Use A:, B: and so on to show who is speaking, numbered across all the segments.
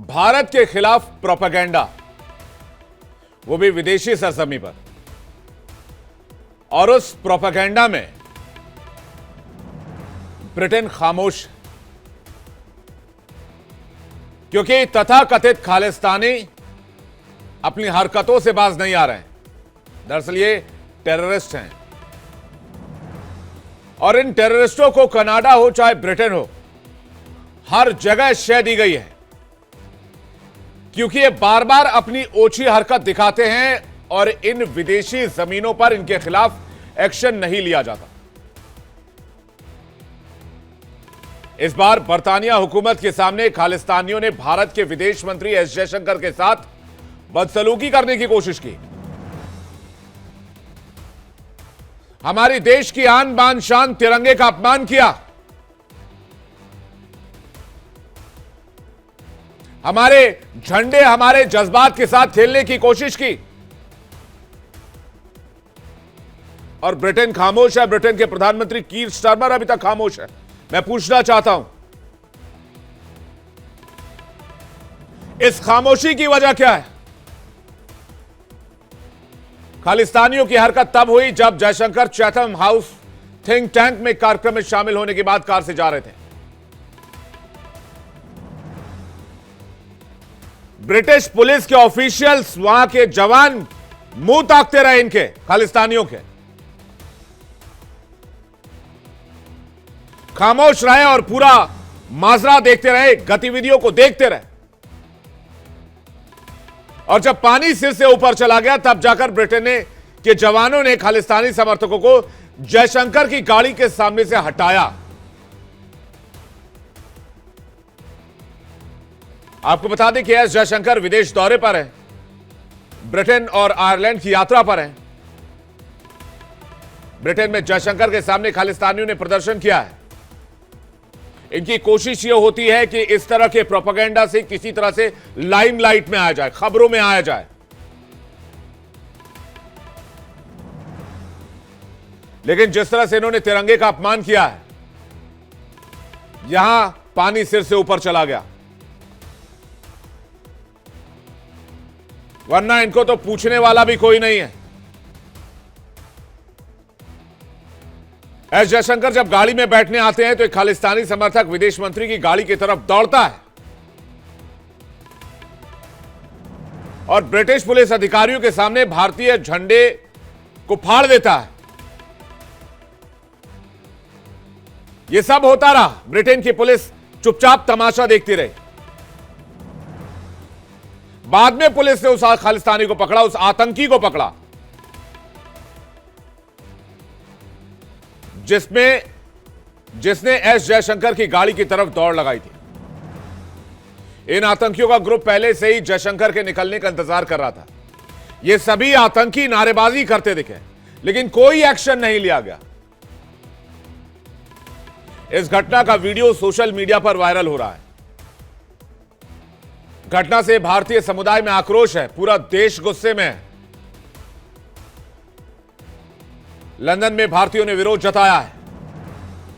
A: भारत के खिलाफ प्रोपेगेंडा, वो भी विदेशी सरजमी पर, और उस प्रोपेगेंडा में ब्रिटेन खामोश है, क्योंकि तथाकथित खालिस्तानी अपनी हरकतों से बाज नहीं आ रहे हैं। दरअसल ये टेररिस्ट हैं और इन टेररिस्टों को कनाडा हो चाहे ब्रिटेन हो, हर जगह शह दी गई है, क्योंकि ये बार बार अपनी ओछी हरकत दिखाते हैं और इन विदेशी जमीनों पर इनके खिलाफ एक्शन नहीं लिया जाता। इस बार बरतानिया हुकूमत के सामने खालिस्तानियों ने भारत के विदेश मंत्री एस जयशंकर के साथ बदसलूकी करने की कोशिश की। हमारी देश की आन बान शान तिरंगे का अपमान किया, हमारे झंडे हमारे जज्बात के साथ खेलने की कोशिश की, और ब्रिटेन खामोश है। ब्रिटेन के प्रधानमंत्री कीर स्टारमर अभी तक खामोश है। मैं पूछना चाहता हूं, इस खामोशी की वजह क्या है? खालिस्तानियों की हरकत तब हुई जब Jaishankar Chatham house think tank में कार्यक्रम में शामिल होने के बाद कार से जा रहे थे। ब्रिटिश पुलिस के ऑफिशियल्स, वहां के जवान मुंह ताकते रहे इनके खालिस्तानियों के, खामोश रहे और पूरा माजरा देखते रहे, गतिविधियों को देखते रहे। और जब पानी सिर से ऊपर चला गया तब जाकर ब्रिटेन के जवानों ने खालिस्तानी समर्थकों को जयशंकर की गाड़ी के सामने से हटाया। आपको बता दें कि एस जयशंकर विदेश दौरे पर हैं, ब्रिटेन और आयरलैंड की यात्रा पर हैं। ब्रिटेन में जयशंकर के सामने खालिस्तानियों ने प्रदर्शन किया है। इनकी कोशिश यह होती है कि इस तरह के प्रोपेगेंडा से किसी तरह से लाइमलाइट में आया जाए, खबरों में आया जाए। लेकिन जिस तरह से इन्होंने तिरंगे का अपमान किया है, यहां पानी सिर से ऊपर चला गया, वरना इनको तो पूछने वाला भी कोई नहीं है। एस जयशंकर जब गाड़ी में बैठने आते हैं तो एक खालिस्तानी समर्थक विदेश मंत्री की गाड़ी की तरफ दौड़ता है और ब्रिटिश पुलिस अधिकारियों के सामने भारतीय झंडे को फाड़ देता है। यह सब होता रहा, ब्रिटेन की पुलिस चुपचाप तमाशा देखती रही। बाद में पुलिस ने उस खालिस्तानी को पकड़ा, उस आतंकी को पकड़ा, जिसने एस जयशंकर की गाड़ी की तरफ दौड़ लगाई थी। इन आतंकियों का ग्रुप पहले से ही जयशंकर के निकलने का इंतजार कर रहा था। ये सभी आतंकी नारेबाजी करते दिखे, लेकिन कोई एक्शन नहीं लिया गया। इस घटना का वीडियो सोशल मीडिया पर वायरल हो रहा है। घटना से भारतीय समुदाय में आक्रोश है, पूरा देश गुस्से में है। लंदन में भारतीयों ने विरोध जताया है।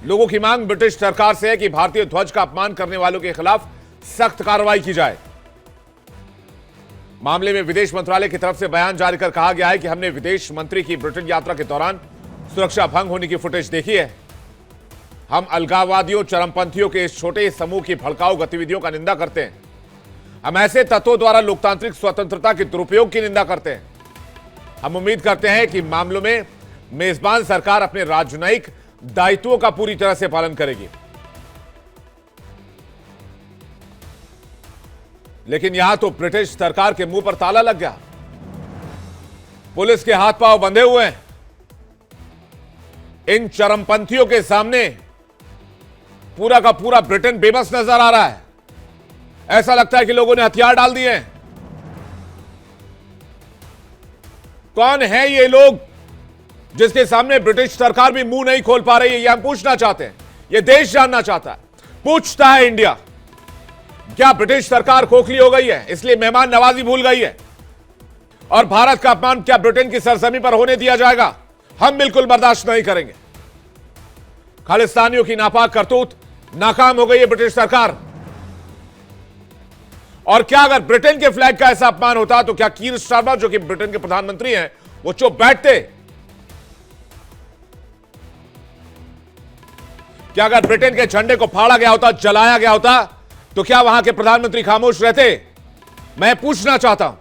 A: लोगों की मांग ब्रिटिश सरकार से है कि भारतीय ध्वज का अपमान करने वालों के खिलाफ सख्त कार्रवाई की जाए। मामले में विदेश मंत्रालय की तरफ से बयान जारी कर कहा गया है कि हमने विदेश मंत्री की ब्रिटेन यात्रा के दौरान सुरक्षा भंग होने की फुटेज देखी है। हम अलगाववादियों, चरमपंथियों के इस छोटे समूह की भड़काऊ गतिविधियों का निंदा करते हैं। हम ऐसे तत्वों द्वारा लोकतांत्रिक स्वतंत्रता के दुरुपयोग की निंदा करते हैं। हम उम्मीद करते हैं कि मामलों में मेजबान सरकार अपने राजनयिक दायित्वों का पूरी तरह से पालन करेगी। लेकिन यहां तो ब्रिटिश सरकार के मुंह पर ताला लग गया। पुलिस के हाथ पांव बंधे हुए हैं। इन चरमपंथियों के सामने पूरा का पूरा ब्रिटेन बेबस नजर आ रहा है। ऐसा लगता है कि लोगों ने हथियार डाल दिए हैं। कौन है ये लोग जिसके सामने ब्रिटिश सरकार भी मुंह नहीं खोल पा रही है? ये हम पूछना चाहते हैं, ये देश जानना चाहता है, पूछता है इंडिया। क्या ब्रिटिश सरकार खोखली हो गई है, इसलिए मेहमान नवाजी भूल गई है? और भारत का अपमान क्या ब्रिटेन की सरजमी पर होने दिया जाएगा? हम बिल्कुल बर्दाश्त नहीं करेंगे। खालिस्तानियों की नापाक करतूत, नाकाम हो गई है ब्रिटिश सरकार और क्या अगर ब्रिटेन के फ्लैग का ऐसा अपमान होता तो क्या कीर स्टारमर जो कि ब्रिटेन के प्रधानमंत्री हैं वो चुप बैठते? क्या अगर ब्रिटेन के झंडे को फाड़ा गया होता, जलाया गया होता, तो क्या वहां के प्रधानमंत्री खामोश रहते? मैं पूछना चाहता हूं।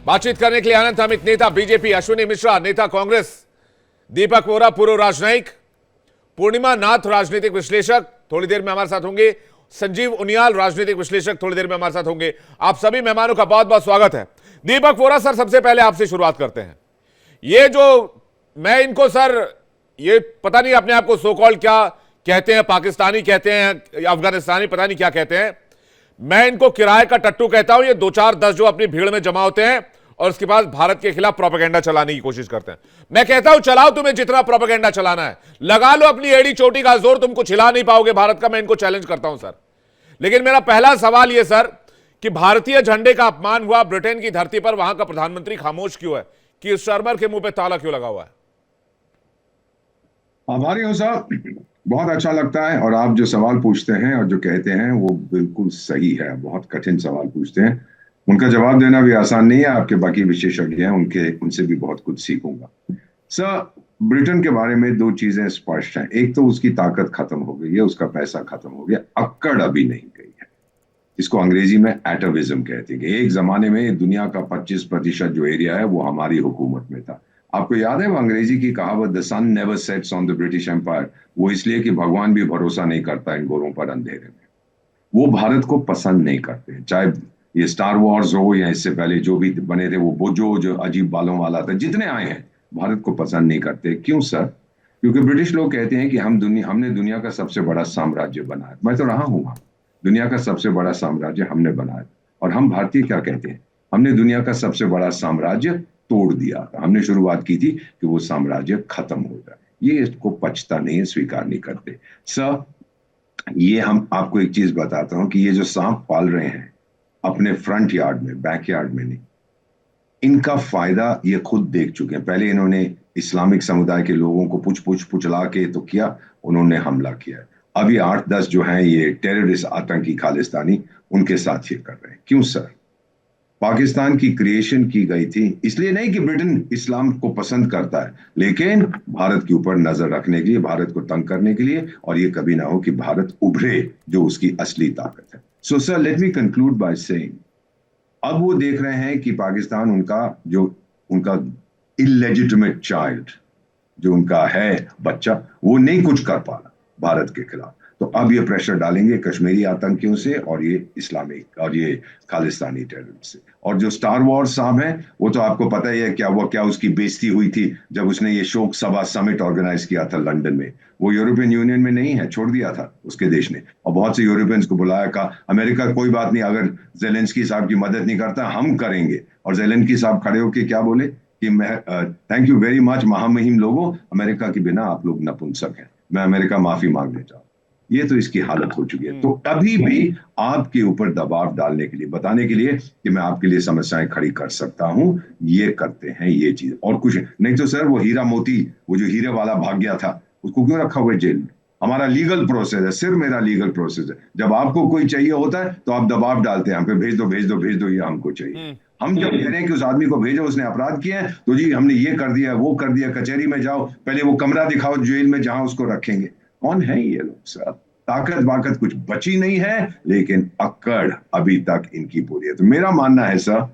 A: बातचीत करने के लिए अनंत अमित, नेता बीजेपी, अश्विनी मिश्रा, नेता कांग्रेस, दीपक वोरा, पूर्व राजनयिक, पूर्णिमा नाथ, राजनीतिक विश्लेषक, थोड़ी देर में हमारे साथ होंगे, संजीव उनियाल, राजनीतिक विश्लेषक, थोड़ी देर में हमारे साथ होंगे। आप सभी मेहमानों का बहुत बहुत स्वागत है। दीपक वोरा सर, सबसे पहले आपसे शुरुआत करते हैं। ये जो मैं इनको सर, ये पता नहीं अपने आप को सो कॉल्ड क्या कहते हैं, पाकिस्तानी कहते हैं, अफगानिस्तानी, पता नहीं क्या कहते हैं, मैं इनको किराए का टट्टू कहता हूं। ये 2-4-10 जो अपनी भीड़ में जमा होते हैं और उसके बाद भारत के खिलाफ प्रोपेगेंडा चलाने की कोशिश करते हैं। मैं कहता हूं चलाओ, तुम्हें जितना प्रोपेगेंडा चलाना है, लगा लो अपनी एड़ी चोटी का जोर, तुम कुछ हिला नहीं पाओगे भारत का। मैं इनको चैलेंज करता हूं सर। लेकिन मेरा पहला सवाल यह सर कि भारतीय झंडे का अपमान हुआ ब्रिटेन की धरती पर, वहां का प्रधानमंत्री खामोश क्यों है? कीर स्टारमर के मुंह पे ताला क्यों लगा हुआ है?
B: आभारी हूं साहब, बहुत अच्छा लगता है। और आप जो सवाल पूछते हैं और जो कहते हैं वो बिल्कुल सही है। बहुत कठिन सवाल पूछते हैं, उनका जवाब देना भी आसान नहीं है। आपके बाकी विशेषज्ञ हैं, उनसे भी बहुत कुछ सीखूंगा। सर, ब्रिटेन के बारे में दो चीजें स्पष्ट हैं। एक तो उसकी ताकत खत्म हो गई है, उसका पैसा खत्म हो गया, अक्कड़ अभी नहीं गई है। इसको अंग्रेजी में एटाविज्म कहते हैं। एक जमाने में दुनिया का 25% जो एरिया है वो हमारी हुकूमत में था। आपको याद है वो अंग्रेजी की कहावत, the sun never sets on the British empire. वो इसलिए कि भगवान भी भरोसा नहीं करता इन गोरों पर अंधेरे में। वो भारत को पसंद नहीं करते, चाहे ये स्टार वॉर्स हो या इससे पहले जो भी बने थे, वो जो अजीब बालों वाला था, जितने आए हैं, भारत को पसंद नहीं करते। क्यों सर? क्योंकि ब्रिटिश लोग कहते हैं कि हमने दुनिया का सबसे बड़ा साम्राज्य बनाया। मैं तो रहा हूं वहां, दुनिया का सबसे बड़ा साम्राज्य हमने बनाया। और हम भारतीय क्या कहते हैं? हमने दुनिया का सबसे बड़ा साम्राज्य तोड़ दिया था। हमने शुरुआत की थी कि वो साम्राज्य खत्म हो जाए। ये इसको पचता नहीं है, स्वीकार नहीं करते। सर, ये हम आपको एक चीज बताता हूं कि ये जो सांप पाल रहे हैं अपने फ्रंट यार्ड में, बैक यार्ड में नहीं, इनका फायदा ये खुद देख चुके हैं। पहले इन्होंने इस्लामिक समुदाय के लोगों को पुछला के तो किया, उन्होंने हमला किया। अभी 8-10 जो हैं ये टेररिस्ट, आतंकी, खालिस्तानी, उनके साथ ये कर रहे हैं। क्यों सर? पाकिस्तान की क्रिएशन की गई थी इसलिए नहीं कि ब्रिटेन इस्लाम को पसंद करता है, लेकिन भारत के ऊपर नजर रखने के लिए, भारत को तंग करने के लिए, और ये कभी ना हो कि भारत उभरे जो उसकी असली ताकत है। So sir, let me conclude by saying, अब वो देख रहे हैं कि पाकिस्तान उनका इलेजिटिमेट चाइल्ड, जो उनका है बच्चा, वो नहीं कुछ कर पा रहा भारत के खिलाफ। तो अब ये प्रेशर डालेंगे कश्मीरी आतंकियों से और ये इस्लामिक और ये खालिस्तानी टेररिस्ट से। और जो स्टार वॉर्स साहब हैं, वो तो आपको पता ही है क्या उसकी बेइज्जती हुई थी जब उसने ये शोक सभा समिट ऑर्गेनाइज किया था लंदन में। वो यूरोपियन यूनियन में नहीं है, छोड़ दिया था उसके देश ने, और बहुत से यूरोपियंस को बुलाया, कहा अमेरिका कोई बात नहीं, अगर जेलेंस्की साहब की मदद नहीं करता हम करेंगे। और जेलेंस्की साहब खड़े होकर क्या बोले कि मैं थैंक यू वेरी मच महामहिम लोगों, अमेरिका के बिना आप लोग नपुंसक हैं, मैं अमेरिका माफी मांगने चाहूँ। ये तो इसकी हालत हो चुकी है। तो अभी भी आपके ऊपर दबाव डालने के लिए, बताने के लिए कि मैं आपके लिए समस्याएं खड़ी कर सकता हूं, ये करते हैं ये चीज, और कुछ नहीं। तो सर, वो हीरा मोती, वो जो हीरे वाला भाग गया था, उसको क्यों रखा हुआ है जेल में? हमारा लीगल प्रोसेस है, सिर्फ मेरा लीगल प्रोसेस है। जब आपको कोई चाहिए होता है तो आप दबाव डालते हैं हम पे, भेज दो, ये हमको चाहिए। हम जब कह रहे हैं कि उस आदमी को भेजो, उसने अपराध किया है, तो जी हमने ये कर दिया, वो कर दिया, कचहरी में जाओ, पहले वो कमरा दिखाओ जेल में जहां उसको रखेंगे। कौन है ये लोग सर? ताकत बाकत कुछ बची नहीं है, लेकिन अक्कड़ अभी तक इनकी पूरी है। तो मेरा मानना है सर,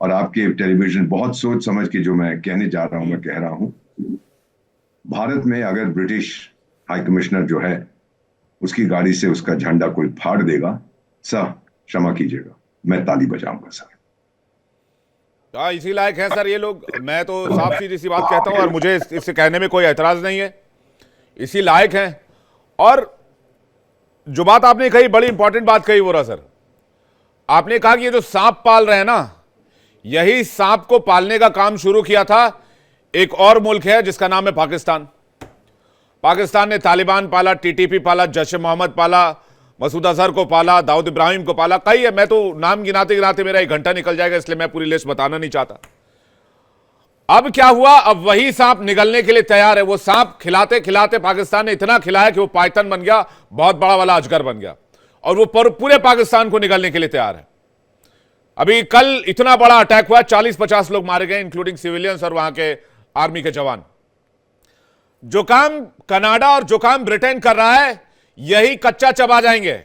B: और आपके टेलीविजन बहुत सोच समझ के जो मैं कहने जा रहा हूं मैं कह रहा हूं, भारत में अगर ब्रिटिश हाई कमिश्नर जो है उसकी गाड़ी से उसका झंडा कोई फाड़ देगा, सर क्षमा कीजिएगा, मैं ताली बजाऊंगा सर।
A: इसी लायक है सर ये लोग। मैं तो साफ सीधी सी बात कहता हूं और मुझे इससे कहने में कोई ऐतराज नहीं है, इसी लायक है। और जो बात आपने कही, बड़ी इंपॉर्टेंट बात कही वोरा सर, आपने कहा कि ये जो सांप पाल रहे हैं ना, यही सांप को पालने का काम शुरू किया था एक और मुल्क है जिसका नाम है पाकिस्तान। पाकिस्तान ने तालिबान पाला, टीटीपी पाला, जैश ए मोहम्मद पाला, मसूद अजहर को पाला, दाऊद इब्राहिम को पाला, कई है। मैं तो नाम गिनाते गिनाते मेरा 1 घंटा निकल जाएगा, इसलिए मैं पूरी लिस्ट बताना नहीं चाहता। अब क्या हुआ? अब वही सांप निगलने के लिए तैयार है। वो सांप खिलाते खिलाते पाकिस्तान ने इतना खिलाया कि वो पाइथन बन गया, बहुत बड़ा वाला अजगर बन गया, और वो पूरे पाकिस्तान को निगलने के लिए तैयार है। अभी कल इतना बड़ा अटैक हुआ, 40-50 लोग मारे गए, इंक्लूडिंग सिविलियंस और वहां के आर्मी के जवान। जो काम कनाडा और जो काम ब्रिटेन कर रहा है, यही कच्चा चबा जाएंगे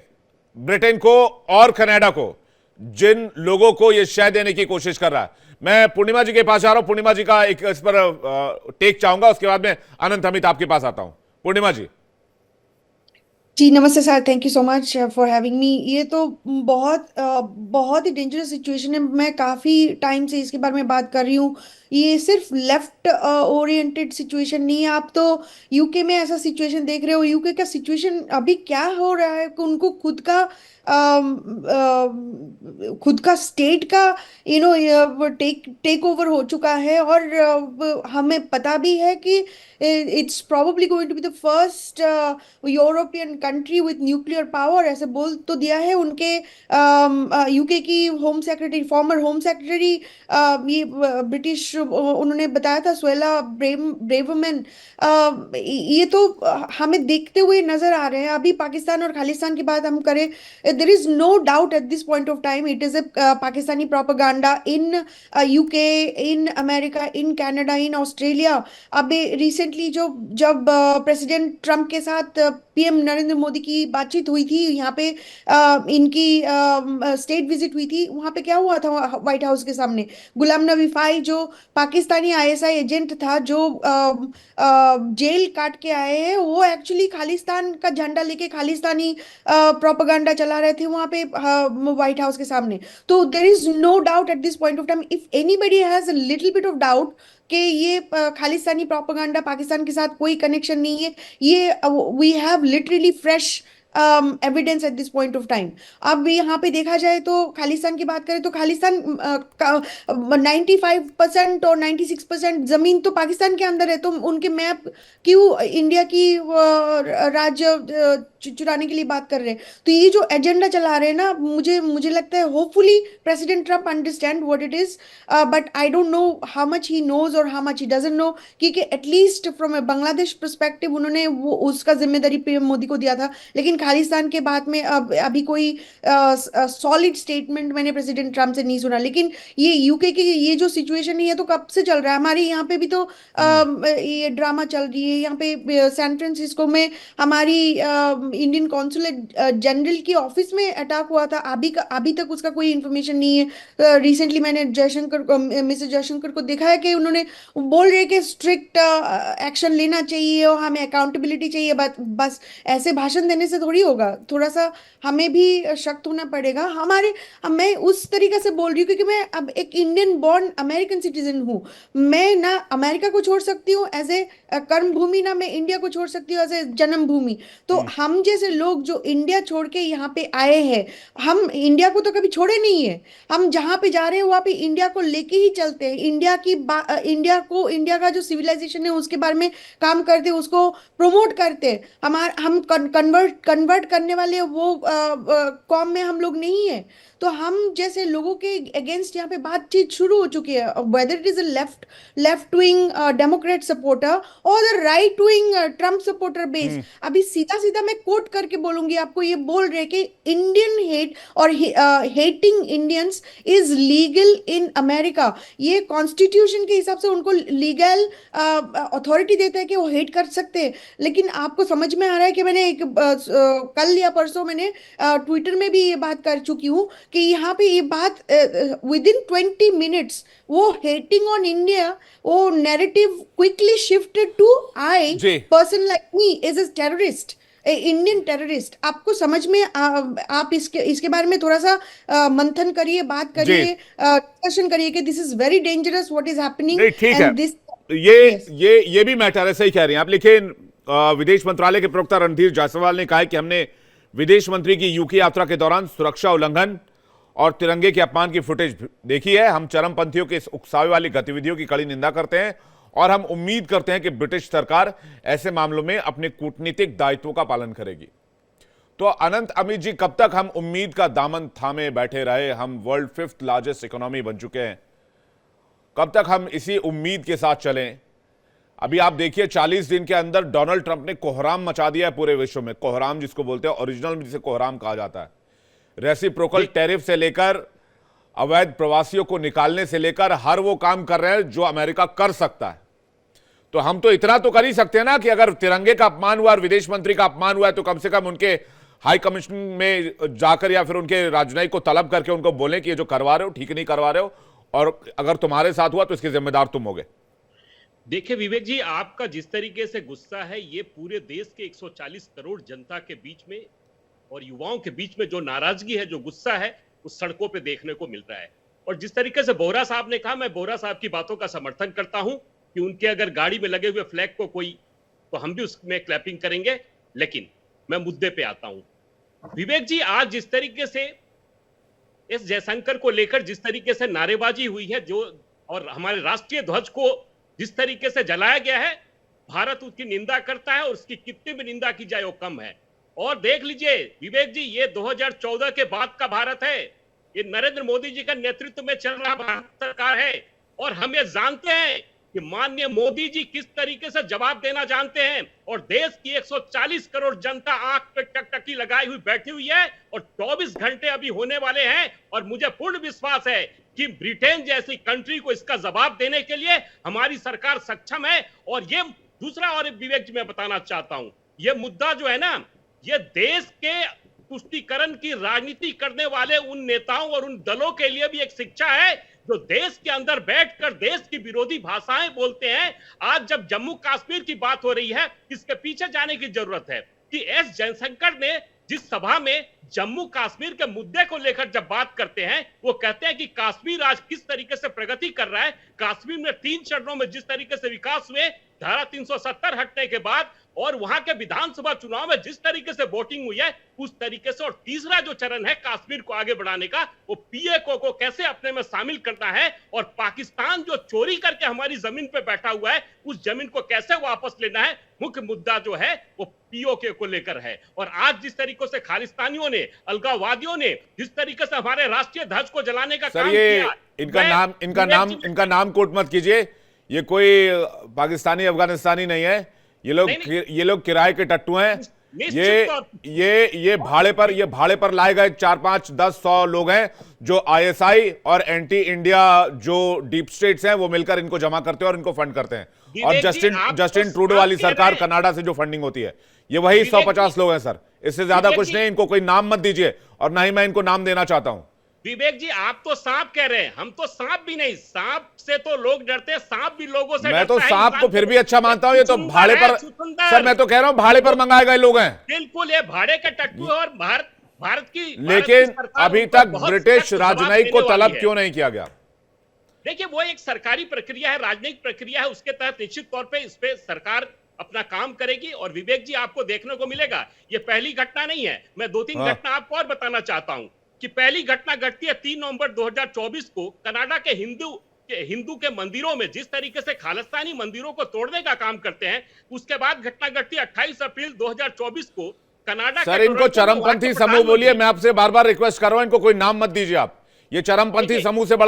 A: ब्रिटेन को और कनाडा को, जिन लोगों को यह शय देने की कोशिश कर रहा है। मैं पूर्णिमा जी के पास आ रहा हूं, पूर्णिमा जी का एक इस पर टेक चाहूंगा, उसके बाद में अनंत अमित आपके पास आता हूं। पूर्णिमा जी।
C: जी नमस्ते sir, thank you so much for having me. ये तो बहुत ही डेंजरस सिचुएशन है। मैं काफ़ी टाइम से इसके बारे में बात कर रही हूँ। ये सिर्फ लेफ्ट ओरिएंटेड सिचुएशन नहीं है। आप तो यूके में ऐसा सिचुएशन देख रहे हो। यूके का सिचुएशन अभी क्या हो रहा है कि उनको खुद का स्टेट का टेक ओवर हो चुका है। और हमें पता भी है कि it's probably going to be the first European country with nuclear power, ऐसे बोल तो दिया है उनके यूके की home secretary, former home secretary, ये ब्रिटिश, उन्होंने बताया था, स्वेला ब्रेवमैन। ये तो हमें देखते हुए नजर आ रहे हैं। अभी पाकिस्तान और खालिस्तान की बात हम करें, there is no doubt at this point of time it is a Pakistani propaganda in UK, in America, in Canada, in Australia. अभी रिसेंटली जो जब प्रेसिडेंट ट्रम्प के साथ पीएम नरेंद्र मोदी की बातचीत हुई थी, यहाँ पे इनकी स्टेट विजिट हुई थी, वहाँ पे क्या हुआ था व्हाइट हाउस के सामने? गुलाम नबी फाई, जो पाकिस्तानी आईएसआई एजेंट था, जो जेल काट के आए हैं, वो एक्चुअली खालिस्तान का झंडा लेके खालिस्तानी प्रोपागेंडा चला रहे थे वहाँ पे व्हाइट हाउस के सामने। तो there is no doubt at this point of time, if anybody has a little bit of doubt कि ये खालिस्तानी प्रोपागेंडा, पाकिस्तान के साथ कोई कनेक्शन नहीं है, ये we have literally fresh evidence at this point of time. अब यहाँ पे देखा जाए तो खालिस्तान की बात करें तो खालिस्तान 95% और 96% जमीन तो पाकिस्तान के अंदर है। तो उनके मैप क्यों इंडिया की राज्य चुराने के लिए बात कर रहे हैं? तो ये जो एजेंडा चला रहे हैं ना, मुझे मुझे लगता है hopefully President Trump understand what it is, but I don't know how much he knows और how much he doesn't know. क्योंकि at least from a Bangladesh perspective उन्होंने वो उसका जिम्मेदारी पीएम मोदी को दिया था, लेकिन खालिस्तान के बात में अभी कोई सॉलिड स्टेटमेंट मैंने प्रेसिडेंट ट्रम्प से नहीं सुना। लेकिन ये यूके की ये जो सिचुएशन है, ये तो कब से चल रहा है। हमारे यहाँ पे भी तो ये ड्रामा चल रही है। यहाँ पे सैन फ्रांसिस्को में हमारी इंडियन कॉन्सुलेट जनरल की ऑफिस में अटैक हुआ था। अभी तक उसका कोई इन्फॉर्मेशन नहीं है। रिसेंटली मैंने मिसेस जयशंकर को देखा है कि उन्होंने बोल रहे कि स्ट्रिक्ट एक्शन लेना चाहिए और हमें अकाउंटेबिलिटी चाहिए। बस ऐसे भाषण देने से थोड़ी होगा। थोड़ा सा हमें भी सख्त होना पड़ेगा। मैं उस तरीके से बोल रही हूँ क्योंकि मैं अब एक इंडियन बॉर्न अमेरिकन सिटीजन हूँ। मैं ना अमेरिका को छोड़ सकती हूँ एज ए कर्म भूमि, ना मैं इंडिया को छोड़ सकती हूँ एज ए जन्म भूमि। तो हम जैसे लोग जो इंडिया छोड़ के यहाँ पे आए हैं, हम इंडिया को तो कभी छोड़े नहीं है। हम जहाँ पे जा रहे हैं वहाँ पे इंडिया को लेके ही चलते हैं। इंडिया का जो सिविलाइजेशन है उसके बारे में काम करते हैं, उसको प्रमोट करते हैं। हम कन्वर्ट करने वाले वो कॉम में हम लोग नहीं है। तो हम जैसे लोगों के अगेंस्ट यहाँ पे बातचीत शुरू हो चुकी है, whether it is a left wing Democrat supporter और the right wing Trump supporter base. अभी सीधा सीधा मैं कोट करके बोलूंगी आपको, ये बोल रहे कि इंडियन हेट और hating Indians is legal in America. ये कॉन्स्टिट्यूशन के हिसाब से उनको लीगल अथॉरिटी देता है कि वो हेट कर सकते हैं। लेकिन आपको समझ में आ रहा है कि मैंने कल या परसों मैंने ट्विटर में भी ये बात कर चुकी हूँ कि यहाँ पे ये बात विद इन 20 मिनट्स वो हेटिंग ऑन इंडिया, वो narrative quickly shifted to I person like me is a terrorist, Indian terrorist. आपको समझ में आप इसके बारे में थोड़ा सा मंथन करिए, बात करिए, डिस्कशन करिए कि this is very dangerous what is happening and this
A: ये भी मैटर है। सही कह रही हैं आप। लेकिन विदेश मंत्रालय के प्रवक्ता रणधीर जायसवाल ने कहा है कि हमने विदेश मंत्री की यूके यात्रा के दौरान सुरक्षा उल्लंघन और तिरंगे के अपमान की फुटेज देखी है। हम चरमपंथियों के इस उकसावे वाली गतिविधियों की कड़ी निंदा करते हैं और हम उम्मीद करते हैं कि ब्रिटिश सरकार ऐसे मामलों में अपने कूटनीतिक दायित्वों का पालन करेगी। तो अनंत अमित जी, कब तक हम उम्मीद का दामन थामे बैठे रहे? हम वर्ल्ड 5th लार्जेस्ट इकोनॉमी बन चुके हैं। कब तक हम इसी उम्मीद के साथ चलें? अभी आप देखिए 40 दिन के अंदर डोनाल्ड ट्रंप ने कोहराम मचा दिया है पूरे विश्व में। कोहराम जिसको बोलते हैं, ओरिजिनल में जिसे कोहराम कहा जाता है। रेसिप्रोकल टैरिफ से लेकर अवैध प्रवासियों को निकालने से लेकर हर वो काम कर रहे हैं जो अमेरिका कर सकता है। तो हम तो इतना तो कर ही सकते हैं ना कि अगर तिरंगे का अपमान हुआ और विदेश मंत्री का अपमान हुआ है तो कम से कम उनके हाई कमीशन में जाकर या फिर उनके राजनयिक को तलब करके उनको बोलें कि ये जो करवा रहे हो ठीक नहीं करवा रहे हो, और अगर तुम्हारे साथ हुआ तो इसके जिम्मेदार तुम होगे।
D: देखिए विवेक जी, आपका जिस तरीके से गुस्सा है, ये पूरे देश के 140 करोड़ जनता के बीच में और युवाओं के बीच में जो नाराजगी है, जो गुस्सा है, उस सड़कों पे देखने को मिल रहा है। और जिस तरीके से बोहरा साहब ने कहा, मैं बोहरा साहब की बातों का समर्थन करता हूं कि उनके अगर गाड़ी में लगे हुए फ्लैग को कोई, तो हम भी उसमें क्लैपिंग करेंगे। लेकिन मैं मुद्दे पे आता हूं। विवेक जी, आज जिस तरीके से एस जयशंकर को लेकर जिस तरीके से नारेबाजी हुई है, जो और हमारे राष्ट्रीय ध्वज को जिस तरीके से जलाया गया है, भारत उसकी निंदा करता है और उसकी कितनी भी निंदा की जाए वो कम है। और देख लीजिए विवेक जी, ये 2014 के बाद का भारत है। ये नरेंद्र मोदी जी का नेतृत्व में चल रहा भारत सरकार है। और हम ये जानते हैं कि माननीय मोदी जी किस तरीके से जवाब देना जानते हैं। और देश की 140 करोड़ जनता आंख पे टकटकी लगाई हुई बैठी हुई है और 24 घंटे अभी होने वाले हैं। और मुझे पूर्ण विश्वास है कि ब्रिटेन जैसी कंट्री को इसका जवाब देने के लिए हमारी सरकार सक्षम है। और ये दूसरा, और विवेक जी मैं बताना चाहता हूं, ये मुद्दा जो है ना, ये देश के तुष्टीकरण की राजनीति करने वाले उन नेताओं और उन दलों के लिए भी एक शिक्षा है जो देश के अंदर बैठकर देश की विरोधी भाषाएं बोलते हैं। आज जब जम्मू कश्मीर की बात हो रही है, इसके पीछे जाने की जरूरत है कि एस जयशंकर ने जिस सभा में जम्मू कश्मीर के मुद्दे को लेकर जब बात करते हैं, वो कहते हैं कि कश्मीर आज किस तरीके से प्रगति कर रहा है। कश्मीर में 3 चरणों में जिस तरीके से विकास हुए, धारा 370 हटने के बाद, और वहां के विधानसभा चुनाव में जिस तरीके से वोटिंग हुई है, उस तरीके से। और तीसरा जो चरण है कश्मीर को आगे बढ़ाने का, वो पीएको को कैसे अपने में शामिल करना है, और पाकिस्तान जो चोरी करके हमारी जमीन पे बैठा हुआ है, उस जमीन को कैसे वापस लेना है। मुख्य मुद्दा जो है वो पीओके को लेकर है। और आज जिस तरीके से खालिस्तानियों ने, अलगाववादियों ने जिस तरीके से हमारे राष्ट्रीय ध्वज को जलाने का काम किया,
A: इनका नाम कोट मत कीजिए। ये कोई पाकिस्तानी अफगानिस्तानी नहीं है। ये लोग किराए के टट्टू हैं। ये भाड़े पर लाए गए 4, 5, 10, 100 लोग हैं जो आईएसआई और एंटी इंडिया जो डीप स्टेट्स हैं वो मिलकर इनको जमा करते हैं और इनको फंड करते हैं। और जस्टिन ट्रूडो वाली सरकार कनाडा से जो फंडिंग होती है, ये वही 150 लोग हैं सर। इससे ज्यादा कुछ नहीं। इनको कोई नाम मत दीजिए और ना ही मैं इनको नाम देना चाहता हूं।
D: विवेक जी, आप तो सांप कह रहे हैं, हम तो सांप भी नहीं। सांप से तो लोग डरते हैं, सांप भी लोगों से
A: मैं तो सांप को फिर भी अच्छा मानता हूं। ये तो भाड़े पर, सर मैं तो कह रहा हूं भाड़े पर मंगाए गए लोग हैं।
D: बिल्कुल, ये भाड़े का टट्टू है। और भारत की
A: लेकिन अभी तक ब्रिटिश राजनयिक को तलब क्यों नहीं किया गया?
D: देखिए, वो एक सरकारी प्रक्रिया है, राजनयिक प्रक्रिया है। उसके तहत निश्चित तौर पे इस पे सरकार अपना काम करेगी। और विवेक जी, आपको देखने को मिलेगा, ये पहली घटना नहीं है। मैं 2-3 घटना आपको और बताना चाहता हूं कि पहली घटना घटती है 3 नवंबर 2024 को कनाडा के हिंदू के मंदिरों में जिस तरीके से खालिस्तानी मंदिरों को तोड़ने का काम करते हैं। उसके बाद घटना घटती है 28 अप्रैल 2024 को कनाडा।
A: सर इनको चरमपंथी समूह बोलिए। मैं आपसे बार बार रिक्वेस्ट कर रहा हूं, इनको कोई नाम मत दीजिए आप। ये चरमपंथी समूह से